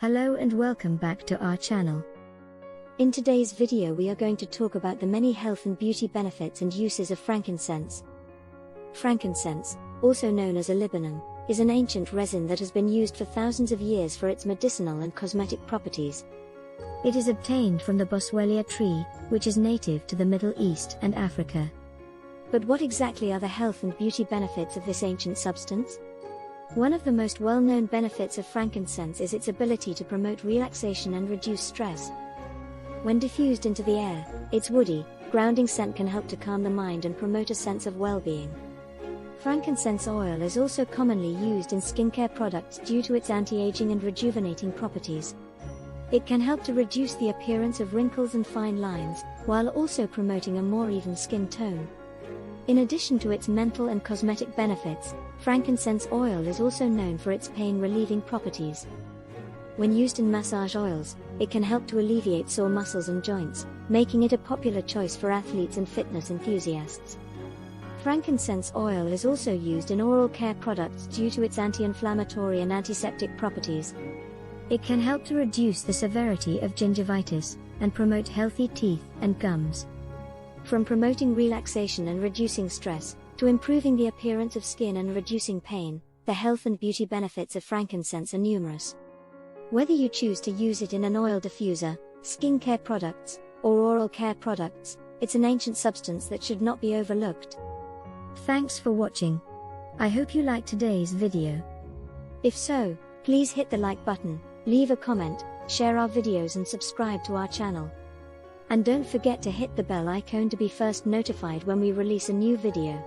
Hello and welcome back to our channel. In today's video we are going to talk about the many health and beauty benefits and uses of frankincense. Frankincense, also known as olibanum, is an ancient resin that has been used for thousands of years for its medicinal and cosmetic properties. It is obtained from the boswellia tree, which is native to the Middle East and Africa. But what exactly are the health and beauty benefits of this ancient substance? One of the most well-known benefits of frankincense is its ability to promote relaxation and reduce stress. When diffused into the air, its woody, grounding scent can help to calm the mind and promote a sense of well-being. Frankincense oil is also commonly used in skincare products due to its anti-aging and rejuvenating properties. It can help to reduce the appearance of wrinkles and fine lines, while also promoting a more even skin tone. In addition to its mental and cosmetic benefits, frankincense oil is also known for its pain-relieving properties. When used in massage oils, it can help to alleviate sore muscles and joints, making it a popular choice for athletes and fitness enthusiasts. Frankincense oil is also used in oral care products due to its anti-inflammatory and antiseptic properties. It can help to reduce the severity of gingivitis and promote healthy teeth and gums. From promoting relaxation and reducing stress, to improving the appearance of skin and reducing pain, the health and beauty benefits of frankincense are numerous. Whether you choose to use it in an oil diffuser, skincare products, or oral care products, it's an ancient substance that should not be overlooked. Thanks for watching. I hope you liked today's video. If so, please hit the like button, leave a comment, share our videos and subscribe to our channel. And don't forget to hit the bell icon to be first notified when we release a new video.